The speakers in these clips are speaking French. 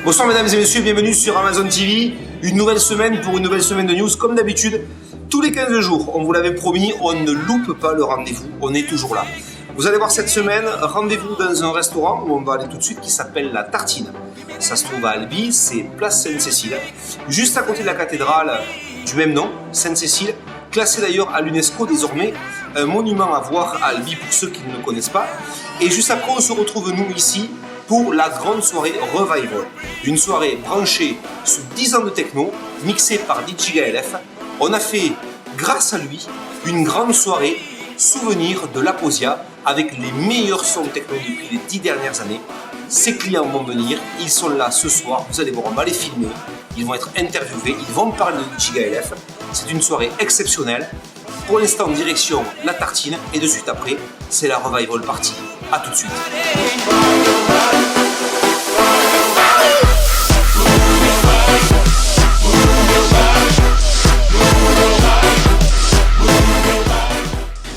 Bonsoir mesdames et messieurs, bienvenue sur Amazon TV. Une nouvelle semaine pour une nouvelle semaine de news. Comme d'habitude, tous les 15 jours, on vous l'avait promis, on ne loupe pas le rendez-vous, on est toujours là. Vous allez voir cette semaine, rendez-vous dans un restaurant où on va aller tout de suite qui s'appelle La Tartine. Ça se trouve à Albi, c'est place Sainte-Cécile, juste à côté de la cathédrale du même nom, Sainte-Cécile, classée d'ailleurs à l'UNESCO désormais, un monument à voir à Albi pour ceux qui ne le connaissent pas. Et juste après, on se retrouve nous ici pour la grande soirée Revival. Une soirée branchée sur 10 ans de techno, mixée par DJGLF. On a fait, grâce à lui, une grande soirée souvenir de l'Aposia avec les meilleurs sons techno depuis les 10 dernières années. Ses clients vont venir, ils sont là ce soir, vous allez voir, on va les filmer, ils vont être interviewés, ils vont parler de DJGLF. C'est une soirée exceptionnelle. Pour l'instant, direction La Tartine et de suite après, c'est la Revival Party. A tout de suite.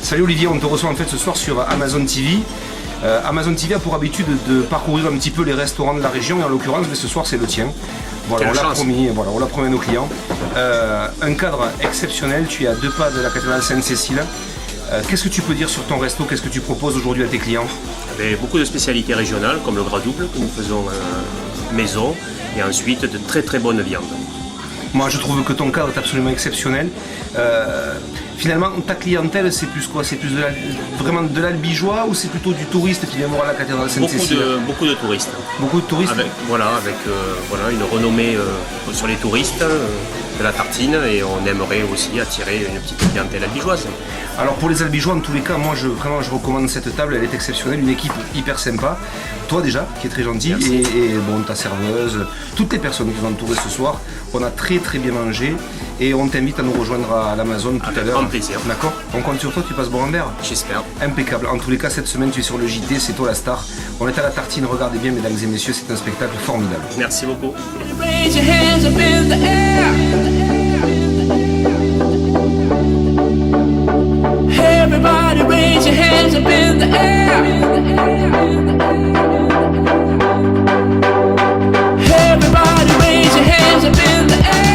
Salut Olivier, on te reçoit en fait ce soir sur Amazon TV. Amazon TV a pour habitude de parcourir un petit peu les restaurants de la région et en l'occurrence, mais ce soir c'est le tien. Voilà, on l'a promis à nos clients. Un cadre exceptionnel, tu es à 2 pas de la cathédrale Sainte-Cécile. Qu'est-ce que tu peux dire sur ton resto? Qu'est-ce que tu proposes aujourd'hui à tes clients? Beaucoup de spécialités régionales comme le gras double que nous faisons maison et ensuite de très très bonnes viandes. Moi je trouve que ton cadre est absolument exceptionnel. Finalement ta clientèle c'est plus quoi? C'est plus vraiment de l'albigeois ou c'est plutôt du touriste qui vient voir la cathédrale Sainte-Cécile? Beaucoup de touristes. Beaucoup de touristes. Avec une renommée sur les touristes de la Tartine et on aimerait aussi attirer une petite clientèle albigeoise. Alors pour les albigeois en tous les cas, moi je recommande cette table, elle est exceptionnelle, une équipe hyper sympa. Toi déjà, qui est très gentil, et bon, ta serveuse, toutes les personnes qui vont entourer ce soir, on a très très bien mangé et on t'invite à nous rejoindre à l'Amazon tout à l'heure. Avec grand plaisir. D'accord? On compte sur toi, tu passes boire un verre? J'espère. Impeccable. En tous les cas, cette semaine tu es sur le JT, c'est toi la star. On est à La Tartine, regardez bien mesdames et messieurs, c'est un spectacle formidable. Merci beaucoup. Everybody raise your hands up in the air. Everybody raise your hands up in the air. Everybody raise your hands up in the air.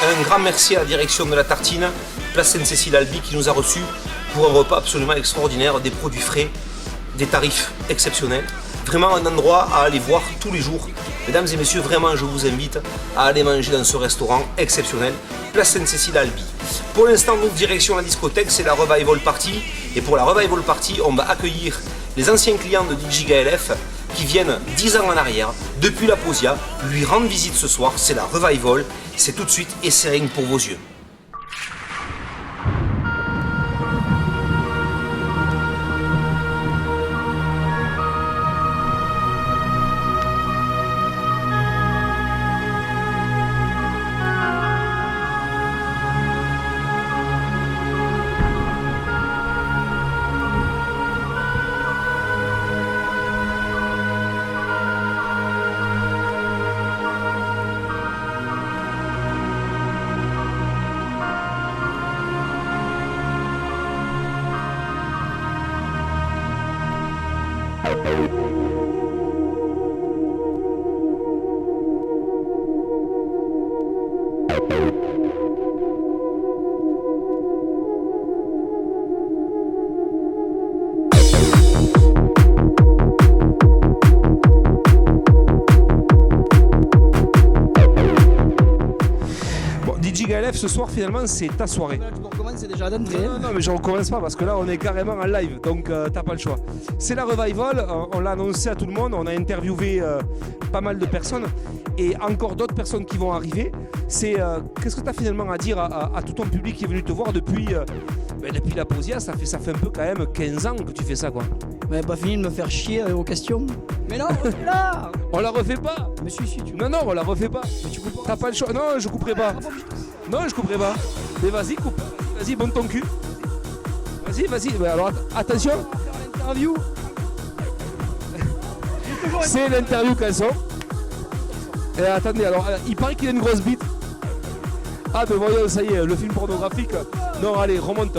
Un grand merci à la direction de La Tartine, place Sainte-Cécile Albi qui nous a reçus pour un repas absolument extraordinaire, des produits frais, des tarifs exceptionnels, vraiment un endroit à aller voir tous les jours. Mesdames et messieurs, vraiment je vous invite à aller manger dans ce restaurant exceptionnel, place Sainte-Cécile à Albi. Pour l'instant, nous direction la discothèque, c'est la Revival Party. Et pour la Revival Party, on va accueillir les anciens clients de DJGLF qui viennent 10 ans en arrière, depuis l'Aposia, lui rendre visite ce soir. C'est la Revival, c'est tout de suite et c'est rien que pour vos yeux. DJGLF ce soir finalement c'est ta soirée. Tu recommences déjà d'entrée. Non mais je recommence pas parce que là on est carrément en live donc t'as pas le choix. C'est la Revival, on l'a annoncé à tout le monde, on a interviewé pas mal de personnes et encore d'autres personnes qui vont arriver. C'est qu'est-ce que tu as finalement à dire à tout ton public qui est venu te voir depuis l'Aposia? Ça fait un peu quand même 15 ans que tu fais ça quoi. Mais pas fini de me faire chier avec vos questions. Mais non, là. On la refait pas. Mais si, tu Non, on la refait pas. Mais tu coupes pas. T'as pas le choix. Non, je couperai pas. Non, je couperai pas. Mais vas-y, coupe. Vas-y, bonne ton cul. Vas-y. Ouais, alors attention. On va faire l'interview. C'est l'interview qu'elles sont. Et attendez, alors il paraît qu'il a une grosse bite. Ah ben voyons, ça y est, le film pornographique. Non, allez, remonte.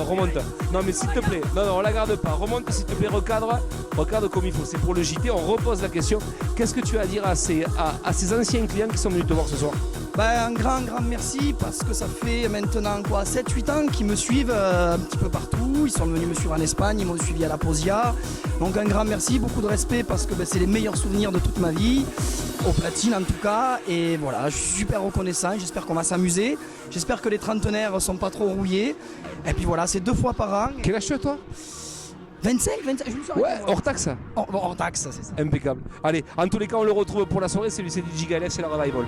Non mais s'il te plaît, non, on la garde pas. Remonte s'il te plaît, recadre comme il faut. C'est pour le JT, on repose la question. Qu'est-ce que tu as à dire à ces anciens clients qui sont venus te voir ce soir? Un grand merci parce que ça fait maintenant 7-8 ans qu'ils me suivent un petit peu partout. Ils sont venus me suivre en Espagne, ils m'ont suivi à la Posia. Donc un grand merci, beaucoup de respect parce que c'est les meilleurs souvenirs de toute ma vie, au platine en tout cas. Et voilà, je suis super reconnaissant, j'espère qu'on va s'amuser. J'espère que les trentenaires sont pas trop rouillés. Et puis voilà, c'est 2 fois par an. Quel âge tu as toi? 25, je me suis arrêté. Ouais, hors taxe. Hors taxe, c'est ça. Impeccable. Allez, en tous les cas, on le retrouve pour la soirée, c'est DJ Gaël, c'est la Revival.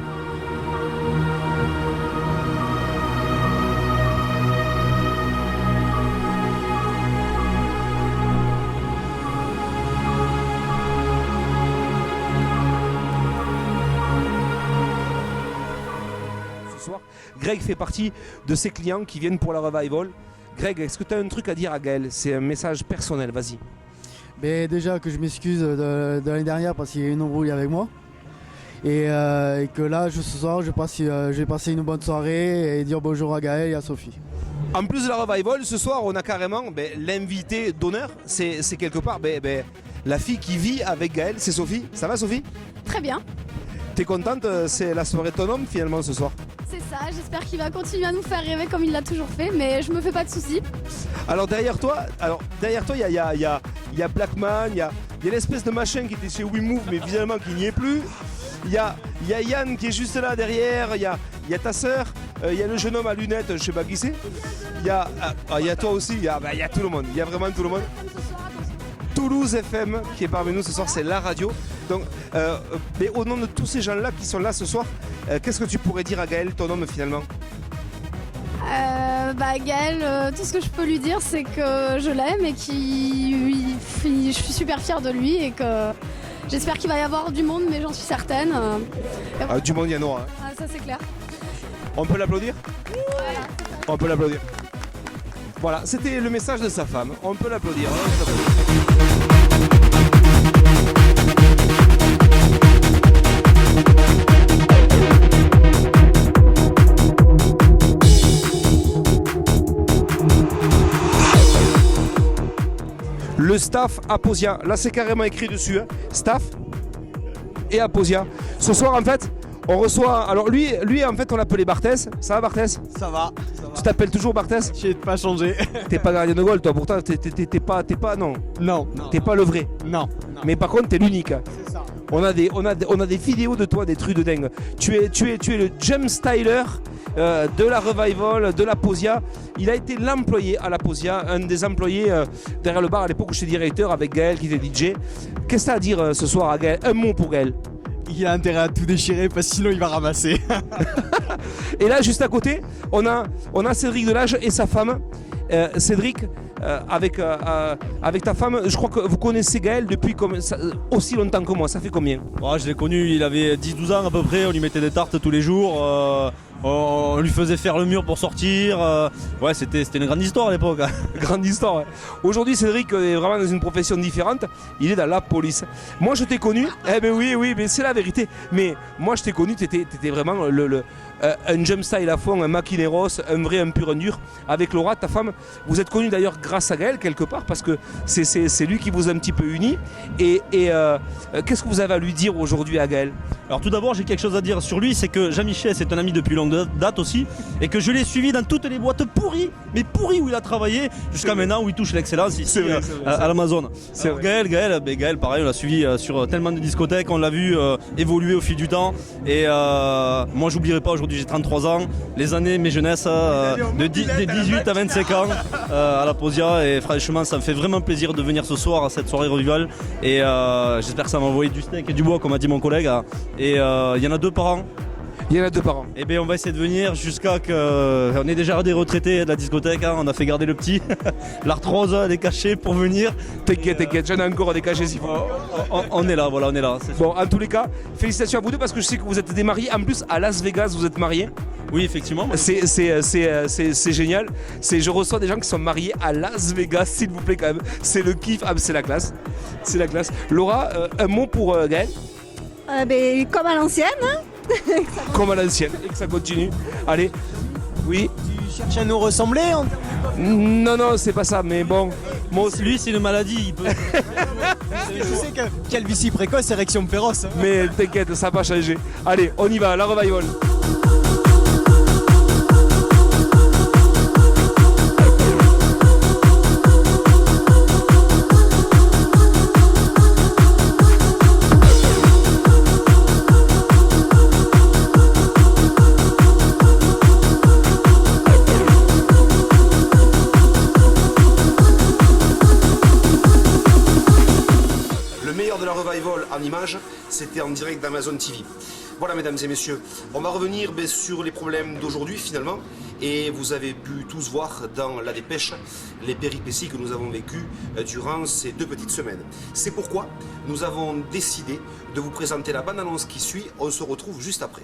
Greg fait partie de ces clients qui viennent pour la Revival. Greg, est-ce que tu as un truc à dire à Gaël? C'est un message personnel, vas-y. Mais déjà que je m'excuse de l'année dernière parce qu'il y a eu une embrouille avec moi. Et que là, ce soir, je vais passer une bonne soirée et dire bonjour à Gaël et à Sophie. En plus de la Revival, ce soir, on a carrément l'invité d'honneur. C'est quelque part la fille qui vit avec Gaël, c'est Sophie. Ça va, Sophie? Très bien. T'es contente? C'est la soirée de ton homme finalement ce soir? C'est ça, j'espère qu'il va continuer à nous faire rêver comme il l'a toujours fait, mais je me fais pas de soucis. Alors derrière toi, il y a Blackman, il y a l'espèce de machin qui était chez WeMove mais finalement qui n'y est plus. Il y a Yann qui est juste là derrière, il y a ta sœur, il y a le jeune homme à lunettes, je sais pas qui c'est. Il y a toi aussi, il y a tout le monde, il y a vraiment tout le monde. Toulouse FM qui est parmi nous ce soir, c'est la radio. Donc, mais au nom de tous ces gens-là qui sont là ce soir, qu'est-ce que tu pourrais dire à Gaël, ton homme finalement? Gaël, tout ce que je peux lui dire, c'est que je l'aime et je suis super fière de lui et que j'espère qu'il va y avoir du monde, mais j'en suis certaine. Du monde, il y en aura. Ah, ça c'est clair. On peut l'applaudir? Voilà. On peut l'applaudir. Voilà, c'était le message de sa femme. On peut l'applaudir. Le staff Aposia. Là, c'est carrément écrit dessus. Hein. Staff et Aposia. Ce soir, en fait, on reçoit. Alors, lui en fait, on l'appelait Barthès. Ça va, Barthès? Ça va. Tu t'appelles toujours Barthès? J'ai pas changé. T'es pas gardien de goal, toi. Pourtant, t'es pas. Non. Non. T'es pas le vrai. Non. Mais par contre, t'es l'unique. C'est ça. On a des vidéos de toi, des trucs de dingue. Tu es le James Tyler de la Revival, de la Posia. Il a été l'employé à la Posia, un des employés derrière le bar à l'époque où j'étais directeur avec Gaël qui était DJ. Qu'est-ce que t'as à dire ce soir à Gaël? Un mot pour Gaël. Il a intérêt à tout déchirer parce que sinon il va ramasser. Et là, juste à côté, on a Cédric Delage et sa femme. Cédric, avec ta femme, je crois que vous connaissez Gaël depuis aussi longtemps que moi. Ça fait combien? Je l'ai connu, il avait 10-12 ans à peu près, on lui mettait des tartes tous les jours. On lui faisait faire le mur pour sortir. C'était une grande histoire à l'époque. Grande histoire. Ouais. Aujourd'hui, Cédric est vraiment dans une profession différente. Il est dans la police. Moi, je t'ai connu. Oui, mais c'est la vérité. Mais moi, je t'ai connu. T'étais vraiment un jump style à fond, un maquineros, un pur, un dur. Avec Laura, ta femme, vous êtes connus d'ailleurs grâce à Gaël quelque part parce que c'est lui qui vous a un petit peu unis. Et qu'est-ce que vous avez à lui dire aujourd'hui à Gaël? Alors tout d'abord, j'ai quelque chose à dire sur lui, c'est que Jean-Michel, c'est un ami depuis longue date aussi, et que je l'ai suivi dans toutes les boîtes pourries où il a travaillé, jusqu'à maintenant où il touche l'excellence ici à l'Amazon. Gaël, pareil, on l'a suivi sur tellement de discothèques, on l'a vu évoluer au fil du temps, et moi j'oublierai pas, aujourd'hui j'ai 33 ans, les années, mes jeunesses, de 18 à 25 ans à la Posia, et franchement ça me fait vraiment plaisir de venir ce soir à cette soirée Revival, et j'espère que ça va m'envoyer du steak et du bois comme a dit mon collègue, et il y en a 2 par an. Il y en a 2 par an. Et bien on va essayer de venir jusqu'à que... On est déjà des retraités de la discothèque, on a fait garder le petit. L'arthrose, des cachets pour venir. T'inquiète, j'en ai encore des cachets s'il faut. On est là, voilà, on est là. Bon, en tous les cas, félicitations à vous deux parce que je sais que vous êtes des mariés. En plus, à Las Vegas, vous êtes mariés. Oui, effectivement. C'est génial. Je reçois des gens qui sont mariés à Las Vegas, s'il vous plaît quand même. C'est le kiff, c'est la classe. C'est la classe. Laura, un mot pour Gaël? Comme à l'ancienne. Comme à l'ancienne, et que ça continue. Allez, Oui. Tu cherches à nous ressembler hein Non, c'est pas ça, mais bon. Moi aussi. Lui, c'est une maladie. Il peut... Je sais que calvitie précoce, érection féroce. Mais t'inquiète, ça va pas changer. Allez, on y va, la revival. De la revival en images, c'était en direct d'Amazon TV. Voilà mesdames et messieurs, on va revenir sur les problèmes d'aujourd'hui finalement, et vous avez pu tous voir dans la dépêche les péripéties que nous avons vécues durant ces 2 petites semaines. C'est pourquoi nous avons décidé de vous présenter la bande-annonce qui suit, on se retrouve juste après.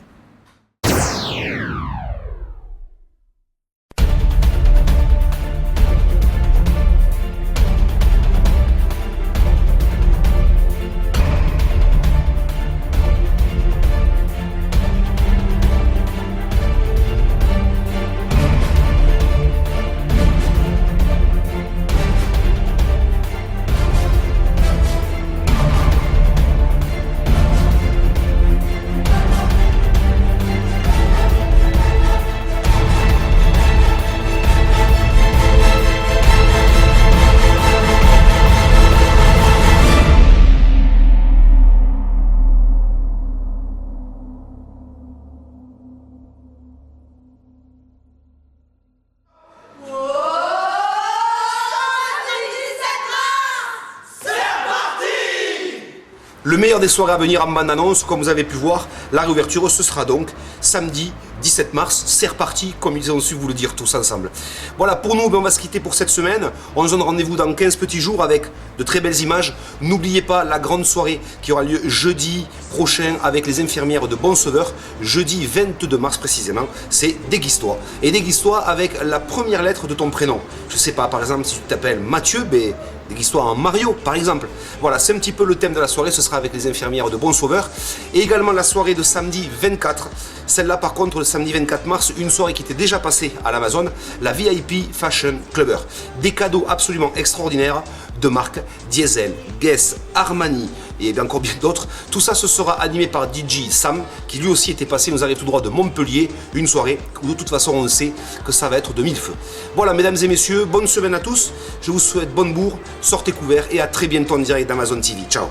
Le meilleur des soirées à venir en bande-annonce, comme vous avez pu voir, la réouverture ce sera donc samedi 17 mars. C'est reparti, comme ils ont su vous le dire tous ensemble. Voilà, pour nous, on va se quitter pour cette semaine. On se donne rendez-vous dans 15 petits jours avec de très belles images. N'oubliez pas la grande soirée qui aura lieu jeudi prochain avec les infirmières de Bon Sauveur. Jeudi 22 mars précisément, c'est Déguise-toi. Et Déguise-toi avec la première lettre de ton prénom. Je sais pas, par exemple, si tu t'appelles Mathieu, ben, déguise-toi en Mario, par exemple. Voilà, c'est un petit peu le thème de la soirée. Ce sera avec les infirmières de Bon Sauveur. Et également la soirée de samedi 24. Celle-là, par contre, le samedi 24 mars, une soirée qui était déjà passée à l'Amazon, la VIP Fashion Clubber. Des cadeaux absolument extraordinaires de marques Diesel, Guess, Armani et encore bien d'autres. Tout ça, ce sera animé par DJ Sam, qui lui aussi était passé, nous arrive tout droit de Montpellier. Une soirée où de toute façon, on sait que ça va être de mille feux. Voilà, mesdames et messieurs, bonne semaine à tous. Je vous souhaite bonne bourre, sortez couverts et à très bientôt en direct d'Amazon TV. Ciao.